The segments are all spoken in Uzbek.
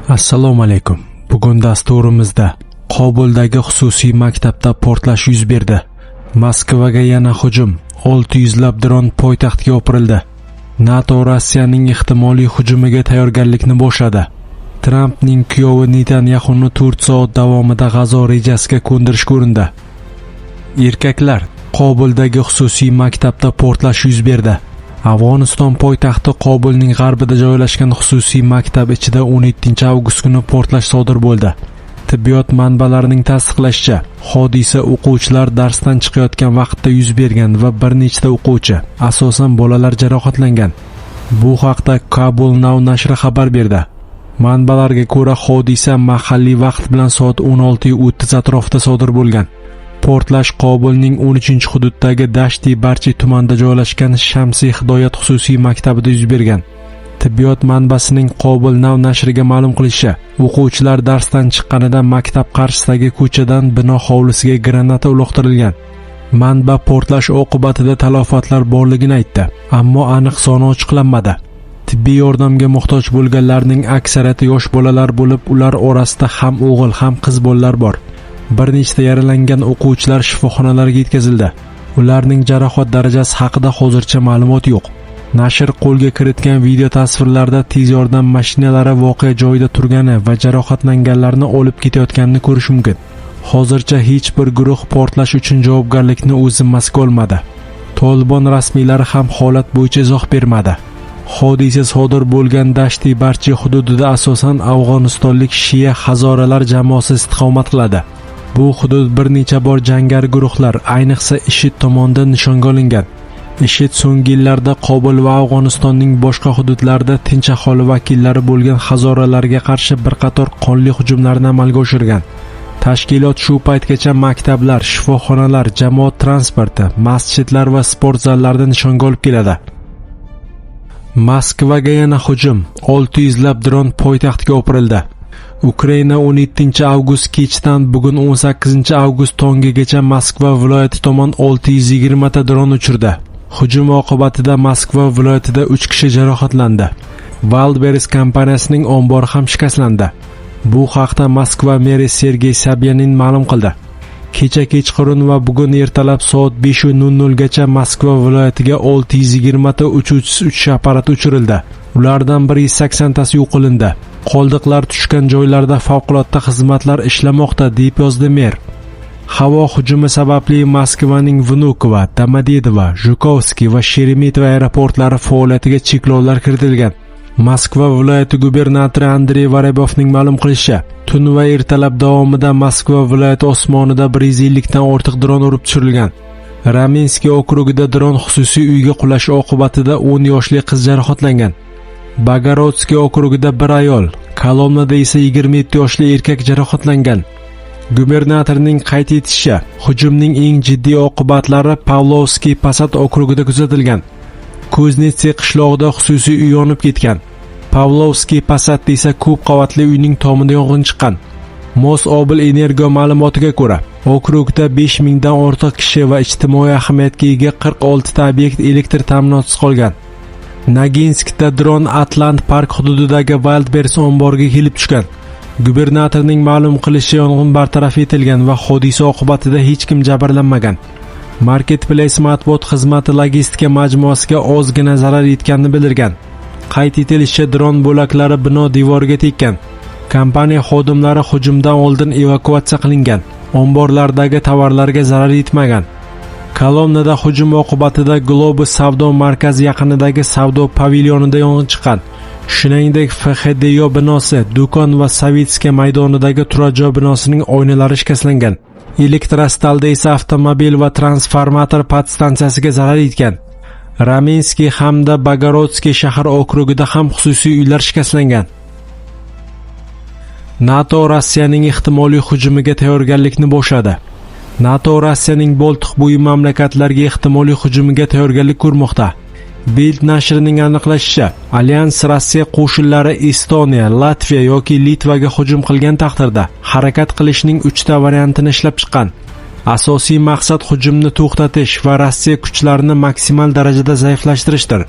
Assalomu alaykum. Bugun dasturimizda Qobuldagi xususiy maktabda portlash yuz berdi. Moskvaga yana hujum. 600 lab dron poytaxtga o'pirildi. NATO Rossiyaning ehtimoliy hujumiga tayyorgarlikni boshladi. Trampning kuyovi Netanyahuni 4 soat davomida G'azo rejasiga ko'ndirish ko'rindi. Erkaklar, Qobuldagi xususiy maktabda portlash yuz berdi. Afg'oniston poytaxti Qobulning g'arbida joylashgan xususiy maktab ichida 17-avgust kuni portlash sodir bo'ldi. Tibbiyot manbalarining tasdiqlashicha, hodisa o'quvchilar darsdan chiqayotgan vaqtda yuz bergan va bir nechta o'quvchi, asosan bolalar jarohatlangan. Bu haqda Kabul Now nashri xabar berdi. Manbalarga ko'ra, hodisa mahalliy vaqt bilan soat 16:30 atrofida sodir bo'lgan. Portlash Qobulning 13-hududdagi Dashti Barchi tumanida joylashgan Shamsi Hidoyat xususiy maktabida yuz bergan. Tibbiyot manbasining Qobul Now nashriga ma'lum qilishicha, o'quvchilar darsdan chiqqanida maktab qarshisidagi ko'chadan bino hovlisiga granata uloqtirilgan. Manba portlash oqibatida talafotlar borligini aytdi, ammo aniq soni ochiqlanmadi. Tibbiy yordamga muhtoj bo'lganlarning aksariyati yosh bolalar bo'lib, ular orasida ham o'g'il ham qiz bolalar bor. Bir nechta yaralangan o'quvchilar shifoxonalarga yetkazildi. Ularning jarohat darajasi haqida hozircha ma'lumot yo'q. Nashr qo'lga kiritgan video tasvirlarda tez yordam mashinalari voqea joyida turgani va jarohatlanganlarni olib ketayotganini ko'rish mumkin. Hozircha hech bir guruh portlash uchun javobgarlikni o'z zimmasiga olmadi. Tolibon rasmiylari ham holat bo'yicha izoh bermadi. Hodisa sodir bo'lgan Dashti Barchi hududida asosan afg'onistonlik shiya hazoralar jamoasi istiqomat qiladi. Bu hudud bir necha bor jangari guruhlar, ayniqsa IShID tomonidan nishonga olingan. IShID so'nggi yillarda Qobul va Afg'onistonning boshqa hududlarida tinch aholi vakillari bo'lgan hazoralarga qarshi bir qator qonli hujumlarni amalga oshirgan. Tashkilot shu paytgacha maktablar, shifoxonalar, jamoat transporti, masjidlar va sport zallarida nishonga olib keladi. Moskvaga yana hujum. 600 lab dron poytaxtga o'pirildi. Ukraina 17-avgust kechdan bugun 18-avgust tongigacha Moskva viloyati tomon 620 ta dron uchirdi. Hujum oqibatida Moskva viloyatida 3 kishi jarohatlandi. Wildberries kompaniyasining ombori ham shikastlandi. Bu haqda Moskva meri Sergey Sobyanin ma'lum qildi. Kecha kechqurun va bugun ertalab soat 5:00 gacha Moskva viloyatiga 620 ta uchuvchisiz uchish apparati uchirildi. Ulardan 180 tasi yo'q qilindi. Qoldiqlar tushgan joylarda favqulodda xizmatlar ishlamoqda, deb yozdi mer. Havo hujumi sababli Moskvaning Vnukovo, Domodedovo, Zhukovskiy va Sheremetyevo aeroportlari faoliyatiga cheklovlar kiritilgan. Moskva viloyati gubernatori Andrey Vorebovning ma'lum qilishicha, tun va ertalab davomida Moskva viloyati osmonida 150 dan ortiq dron urib tushirilgan. Ramenskiy okrugida dron xususiy uyga qulashi oqibatida 10 yoshli qiz jarohatlangan. Bogorodsky okrugida bir ayol, Kolomnada esa 27 yoshli erkak jarohatlangan. Gubernatorning qayd etishicha, hujumning eng jiddiy oqibatlari Pavlovskiy Posad okrugida kuzatilgan. Kuznetsi qishlog'ida xususiy uy yonib ketgan. Pavlovskiy Posadda esa ko'p qavatli uyning tomida yong'in chiqqan. Mosobil Energo ma'lumotiga ko'ra, okrugda 5000 dan ortiq kishi va ijtimoiy ahamiyatga ega 46 ta obyekt elektr ta'minotisiz qolgan. Naginskda dron Atlant Park hududidagi Wildberries omboriga kelib tushgan. Gubernatorning ma'lum qilishicha, yong'in bartaraf etilgan va hodisa oqibatida hech kim jabrlanmagan. Marketplace matbuot xizmati logistika majmuasiga ozgina zarar yetganini bildirgan. Qayd etilishicha, dron bo'laklari bino devoriga tekkan. Kompaniya xodimlari hujumdan oldin evakuatsiya qilingan. Omborlardagi tovarlarga zarar yetmagan. Kolomnada hujum oqibatida Globus savdo markazi yaqinidagi savdo pavilyonida yong'in chiqqan. Shuningdek, FXDYO binosi, do'kon va Savitskiy maydonidagi turar joy binosining oynalari shikastlangan. Elektrostalda esa avtomobil va transformator podstansiyasiga zarar yetgan. Ramenskiy hamda Bogorodsky shahar okrugida ham xususiy uylar shikastlangan. NATO Rossiyaning ehtimoliy hujumiga tayyorgarlikni boshladi. NATO Rossiyaning Boltiqbo'yi mamlakatlarga ehtimoliy hujumiga tayyorgarlik ko'rmoqda. Bild nashrining aniqlashicha, Alyans Rossiya qo'shinlari Estoniya, Latviya yoki Litvaga hujum qilgan taqdirda harakat qilishning 3 ta variantini ishlab chiqqan. Asosiy maqsad hujumni to'xtatish va Rossiya kuchlarini maksimal darajada zaiflashtirishdir.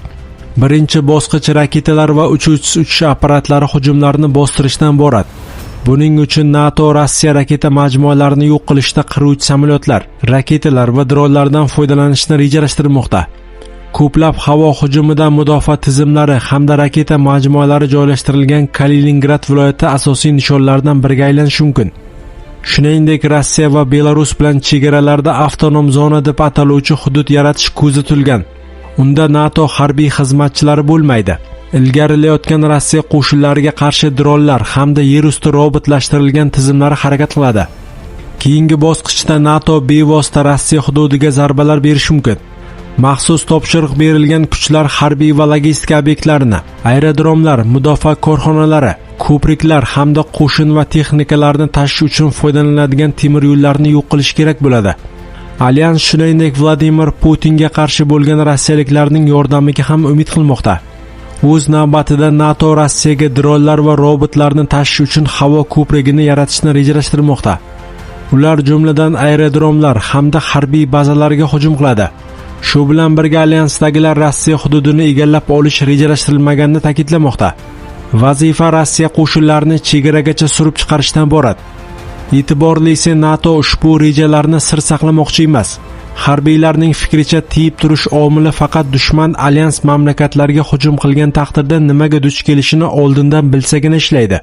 Birinchi bosqich raketalar va uchuvchisiz uchish apparatlari hujumlarini bostirishdan iborat. Buning uchun NATO Rossiya raketa majmualarini yo'q qilishda qiruvchi samolyotlar, raketalar va dronlardan foydalanishni rejalashtirmoqda. Ko'plab havo hujumidan mudofaa tizimlari hamda raketa majmualari joylashtirilgan Kaliningrad viloyati asosiy nishonlaridan biriga aylanishi mumkin. Shuningdek, Rossiya va Belarus bilan chegaralarda avtonom zona deb ataluvchi hudud yaratish ko'zda tutilgan. Unda NATO harbiy xizmatchilari bo'lmaydi. Ilgarilayotgan Rossiya qo'shinlariga qarshi dronlar hamda yer usti robotlashtirilgan tizimlari harakat qiladi. Keyingi bosqichda NATO bevosita Rossiya hududiga zarbalar berishi mumkin. Maxsus topshiriq berilgan kuchlar harbiy va logistika obyektlarini, aerodromlar, mudofaa korxonalari, ko'priklar hamda qo'shin va texnikalarni tashish uchun foydalaniladigan temir yo'llarni yo'q qilish kerak bo'ladi. Alyans shuningdek Vladimir Putinga qarshi bo'lgan rossiyaliklarning yordamiga ham umid qilmoqda. O'z navbatida NATO Rossiyaga dronlar va robotlarni tashish uchun havo ko'prigini yaratishni rejalashtirmoqda. Ular jumladan aerodromlar hamda harbiy bazalarga hujum qiladi. Shu bilan birga alyansdagilar Rossiya hududini egallab olish rejalashtirilmaganini ta'kidlamoqda. Vazifa Rossiya qo'shinlarini chegaragacha surib chiqarishdan iborat. E'tiborlisi, NATO ushbu rejalarni sir saqlamoqchi emas. Harbiylarning fikricha, tiyib turish omili faqat dushman alyans mamlakatlariga hujum qilgan taqdirda nimaga duch kelishini oldindan bilsagina ishlaydi.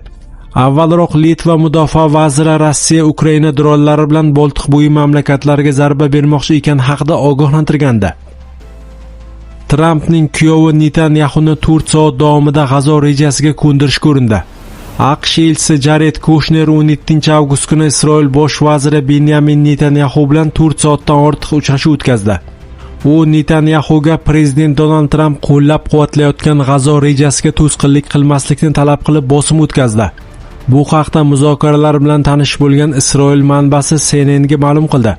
Avvalroq Litva mudofaa vaziri Rossiya Ukraina dronlari bilan Boltiqbo'yi mamlakatlarga zarba bermoqchi ekani haqida ogohlantirgandi. Trampning kuyovi Netanyahuni 4 soat davomida G'azo rejasiga ko'ndirishga urindi. AQSh elchisi Jared Kushner 17-avgust kuni Isroil bosh vaziri Benyamin Netanyahu bilan 4 soatdan ortiq uchrashuv o'tkazdi. U Netanyahuga prezident Donald Tramp qo'llab-quvvatlayotgan G'azo rejasiga to'sqinlik qilmaslikni talab qilib bosim o'tkazdi. Bu haqda muzokaralar bilan tanish bo'lgan Isroil manbasi CNNga ma'lum qildi.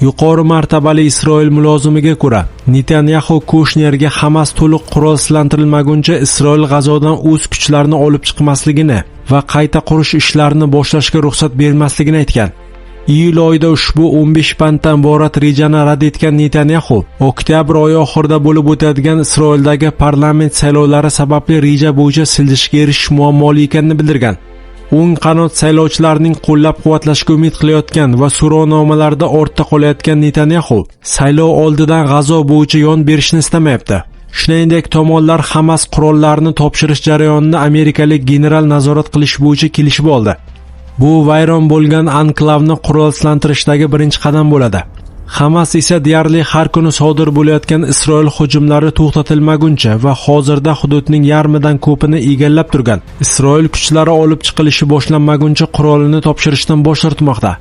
Yuqori martabali Isroil mulozimiga ko'ra, Netanyahu Kushnerga Hamas to'liq qurolsizlantirilmaguncha Isroil G'azodan o'z kuchlarini olib chiqmasligini va qayta qurish ishlarini boshlashga ruxsat bermasligini aytgan. Iyul oyida ushbu 15 banddan iborat rejani rad etgan Netanyahu, oktyabr oyi oxirida bo'lib o'tadigan Isroildagi parlament saylovlari sababli reja bo'yicha siljishga erishish muammoli ekanini bildirgan. O'ng qanot saylovchilarning qo'llab-quvvatlashga umid qilayotgan va so'rovnomalarda ortda qolayotgan Netanyahu saylov oldidan G'azo bo'yicha yon berishni istamayapti. Shuningdek, tomonlar Hamas qurollarini topshirish jarayonini amerikalik general nazorat qilish bo'yicha kelishib oldi. Bu vayron bo'lgan anklavni qurolsizlantirishdagi birinchi qadam bo'ladi. Hamas esa deyarli har kuni sodir bo'layotgan Isroil hujumlari to'xtatilmaguncha va hozirda hududning yarmidan ko'pini egallab turgan Isroil kuchlari olib chiqilishi boshlanmaguncha qurolini topshirishdan bosh tortmoqda.